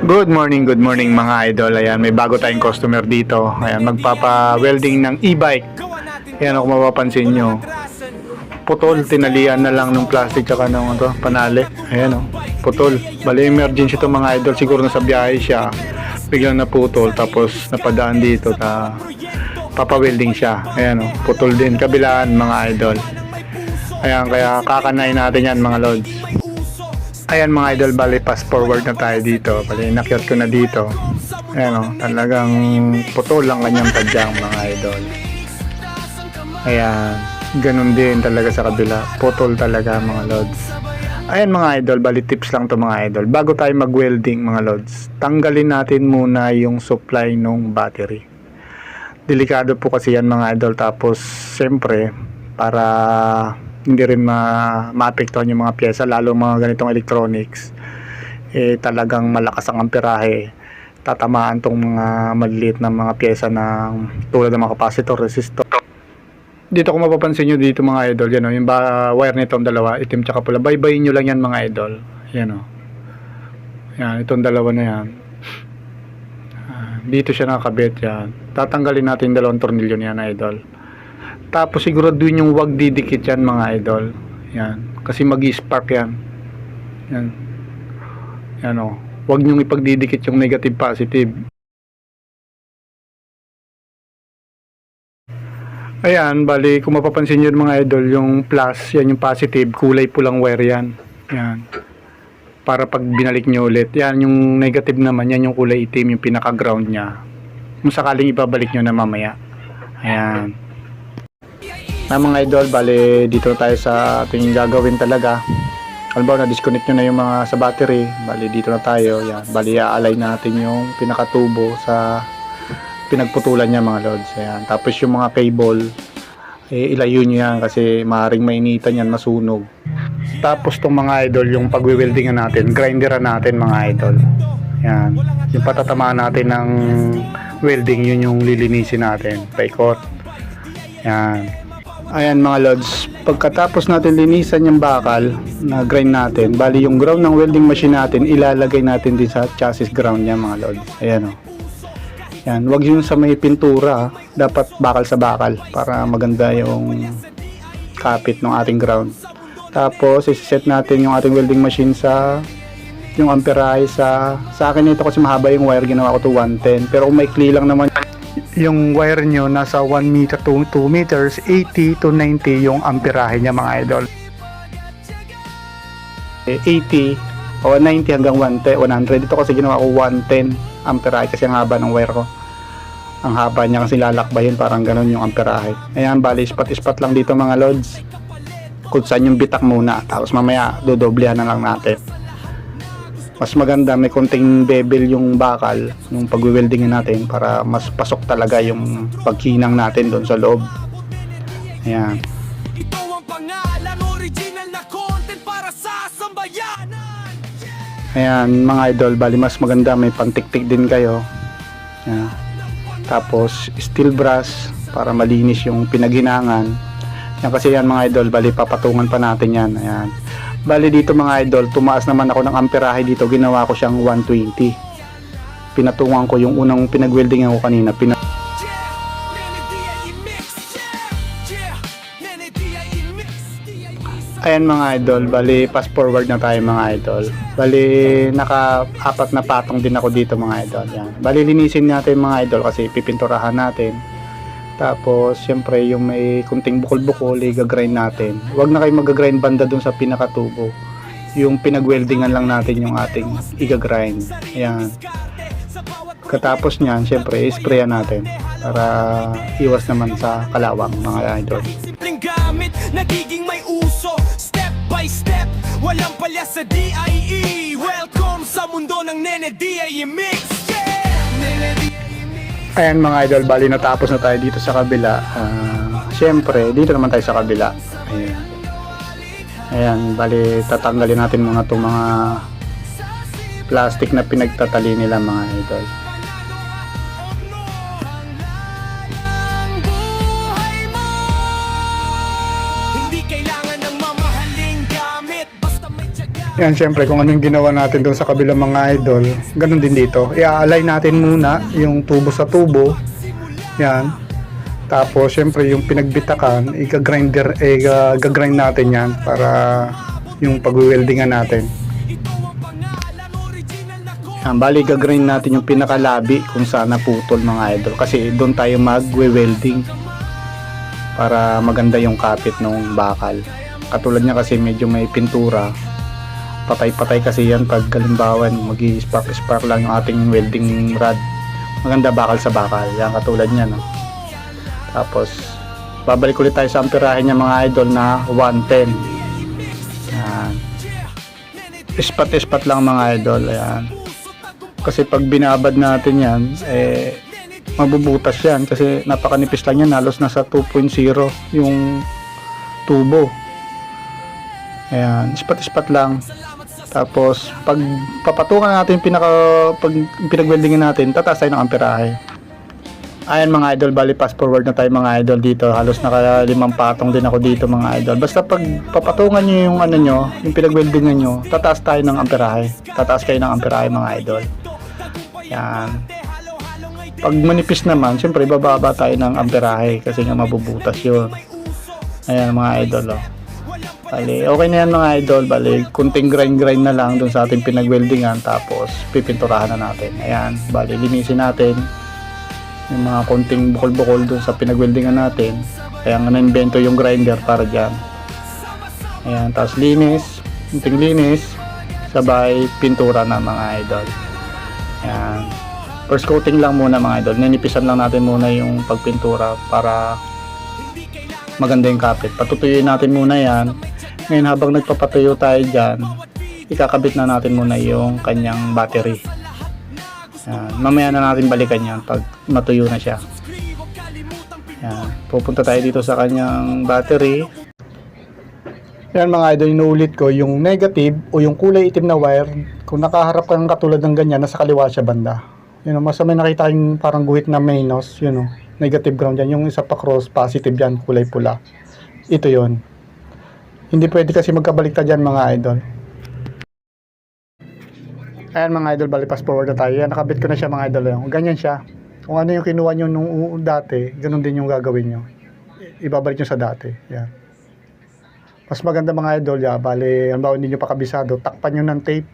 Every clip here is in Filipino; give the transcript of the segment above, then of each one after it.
Good morning mga idol. Ayan, may bago tayong customer dito. Ayan, magpapa-welding ng e-bike. Ayan, kung mapapansin nyo, putol, tinalian na lang ng plastic tsaka ng panali. Ayan, putol. Bali, emergency to mga idol. Siguro nasa biyahe siya, biglang naputol, tapos napadaan dito, papa-welding siya. Ayan, putol din. Kabilaan mga idol. Ayan, kaya kakanain natin yan mga lods. Ayan mga idol, bali fast forward na tayo dito. Bali nakyat ko na dito. Ayan talagang putol lang kanyang tadyang mga idol. Ayan, ganun din talaga sa kabila. Putol talaga mga lods. Ayan mga idol, bali tips lang to mga idol. Bago tayo mag-welding mga lods, tanggalin natin muna yung supply ng battery. Delikado po kasi yan mga idol. Tapos siyempre, para hindi rin maapektuhan yung mga pyesa, lalo mga ganitong electronics, talagang malakas ang amperahe, tatamaan tong mga maliliit na mga pyesa ng tulad ng mga capacitor, resistor. Dito kung mapapansin nyo dito mga idol, yan yung wire nitong dalawa, itim tsaka pula, baybayin nyo lang yan mga idol. Yan yan, itong dalawa na yan, dito siya nakakabit yan. Tatanggalin natin yung dalawang tornilyo niyan idol. Tapos siguraduhin yung wag didikit yan mga idol. Yan. Kasi mag-spark yan. Yan. Yan wag nyong ipagdidikit yung negative positive. Ayan, bali kung mapapansin nyo mga idol, yung plus, yan yung positive, kulay pulang wire yan. Yan. Para pag binalik nyo ulit, yan yung negative naman, yan yung kulay itim, yung pinaka ground nya. Kung sakaling ibabalik nyo na mamaya. Ayan. Na mga idol, bali dito na tayo sa ating gagawin talaga. Halimbawa na-disconnect nyo na yung mga sa battery, bali dito na tayo. Yan. Bali i-align natin yung pinakatubo sa pinagputulan niya mga lods. Ayan. Tapos yung mga cable, ilayo nyo yan kasi maaaring mainitan yan, masunog. Tapos tong mga idol, yung pag-weldingan natin, grinderan natin mga idol. Yan. Yung patatamaan natin ng welding, yun yung lilinisin natin. Paikot. Yan. Ayan mga lods, pagkatapos natin linisan yung bakal na grind natin, bali yung ground ng welding machine natin, ilalagay natin din sa chassis ground niya mga lods. Ayan Yan, wag yung sa may pintura, dapat bakal sa bakal para maganda yung kapit ng ating ground. Tapos i-set natin yung ating welding machine sa yung amperahe sa akin ito kasi mahaba yung wire, ginawa ko to 110. Pero kung maikli lang naman yung wire nyo, nasa 1 meter to 2 meters, 80 to 90 yung amperahe niya mga idol. 80 o 90 hanggang 100. Ito kasi ginawa ko 110 amperahe kasi ang haba ng wire ko. Ang haba niya kasi lalakbayin, parang ganun yung amperahe. Ayan, bali ispat-ispat lang dito mga lods. Kung saan yung bitak muna, tapos mamaya dodoblehan na lang natin. Mas maganda may konting bevel yung bakal yung pag-weldingin natin para mas pasok talaga yung pagkinang natin doon sa loob. Ayan. Ito ang pangalan, original na content para sa sambayanan. Ayan mga idol, bali mas maganda may pantiktik din kayo. Ayan. Tapos steel brass para malinis yung pinaghinangan. Yan kasi yan mga idol, bali papatungan pa natin yan. Ayan. Bali dito mga idol, tumaas naman ako ng amperahe dito, ginawa ko siyang 120. Pinatungan ko yung unang pinag-weldingan ko kanina. Ayan mga idol, bali fast forward na tayo mga idol. Bali naka-apat na patong din ako dito mga idol. Yan. Bali linisin natin mga idol kasi pipinturahan natin. Tapos, syempre, yung may kunting bukol-bukol, i-grind natin. Huwag na kayo mag-grind banda dun sa pinakatubo. Yung pinag-weldingan lang natin yung ating i-grind. Ayan. Katapos nyan, syempre, i-sprayan natin para iwas naman sa kalawang mga idol. Nagiging may uso, step by step, walang palya sa DIE. Welcome sa mundo ng Nene DIE Mix. Ayan mga idol, bali natapos na tayo dito sa kabila. Siyempre, dito naman tayo sa kabila. Ayan. Ayan, bali tatanggalin natin muna itong mga plastic na pinagtatali nila mga idol. Hindi kailangan ng mamahaling gamit, basta may tiyaga. Yan, syempre kung anong ginawa natin doon sa kabilang mga idol, ganun din dito. I-align natin muna yung tubo sa tubo. Yan. Tapos syempre yung pinagbitakan, i-grind natin yan para yung pag-weldingan natin. Yan, bali i-grind natin yung pinakalabi kung saan naputol mga idol. Kasi doon tayo mag-welding para maganda yung kapit ng bakal. Katulad niya kasi medyo may pintura. Patay-patay kasi yan pag halimbawa mag-i-spark lang yung ating welding rod. Maganda bakal sa bakal. Yan katulad niya, no? Tapos babalik ulit tayo sa amperahe niya mga idol na 110. Yan. Ispat lang mga idol. Ayan. Kasi pag binabad natin yan, mabubutas yan kasi napakanipis lang yan. Halos nasa 2.0 yung tubo. Ayan. Ispat lang. Tapos pag papatungan natin pag pinag-weldingin natin, tataas tayo ng amperahe. Ayan mga idol, bali fast forward na tayo mga idol dito. Halos naka 5 patong din ako dito mga idol. Basta pag papatungan nyo yung ano nyo, yung pinag-weldingan nyo, tataas tayo ng amperahe. Tataas kayo ng amperahe mga idol. Yan. Pag manipis naman, syempre bababa tayo ng amperahe kasi nga mabubutas yun. Ayan mga idol, oh. Bali, okay na yan mga idol. Bali, kunting grind na lang dun sa ating pinag-weldingan. Tapos, pipinturahan na natin. Ayan, bali, linisin natin yung mga kunting bukol-bukol dun sa pinag-weldingan natin. Kaya nga na-invento yung grinder para dyan. Ayan, tapos linis. Kunting linis. Sabay, pintura na mga idol. Ayan. First coating lang muna mga idol. Ninipisan lang natin muna yung pagpintura para maganda yung kapit. Patutuyuin natin muna yan. Ngayon habang nagpapatuyo tayo dyan, ikakabit na natin muna yung kanyang battery. Yan. Mamaya na natin balikan yan pag matuyo na siya. Yan. Pupunta tayo dito sa kanyang battery. Yan mga idol, inuulit ko yung negative o yung kulay itim na wire. Kung nakaharap ka ng katulad ng ganyan, nasa kaliwa siya banda. Yun, mas may nakita yung parang guhit na minus, yun o, negative ground yan. Yung isa pa cross, positive yan, kulay pula. Ito yon. Hindi pwede kasi magkabaliktad yan mga idol. Ayan mga idol, bali fast forward na tayo. Yan, nakabit ko na siya mga idol. Yung ganyan siya. Kung ano yung kinuha nyo nung dati, ganun din yung gagawin nyo. Ibabalik nyo sa dati. Yan. Mas maganda mga idol, ya, bali, halimbawa hindi nyo pa kabisado, takpan nyo ng tape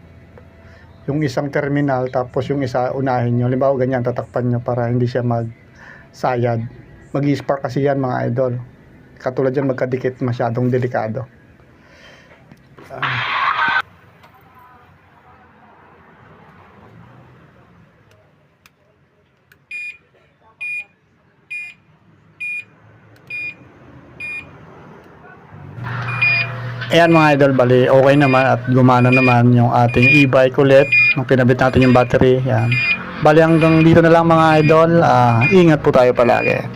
yung isang terminal, tapos yung isa unahin nyo. Halimbawa ganyan, tatakpan nyo para hindi siya magsayad. Mag-i-spark kasi yan mga idol. Katulad yan magkadikit, masyadong delikado. Ayan mga idol, bali okay naman at gumana naman yung ating e-bike ulit nung pinabit natin yung battery. Yan. Bali hanggang dito na lang mga idol. Ingat po tayo palagi.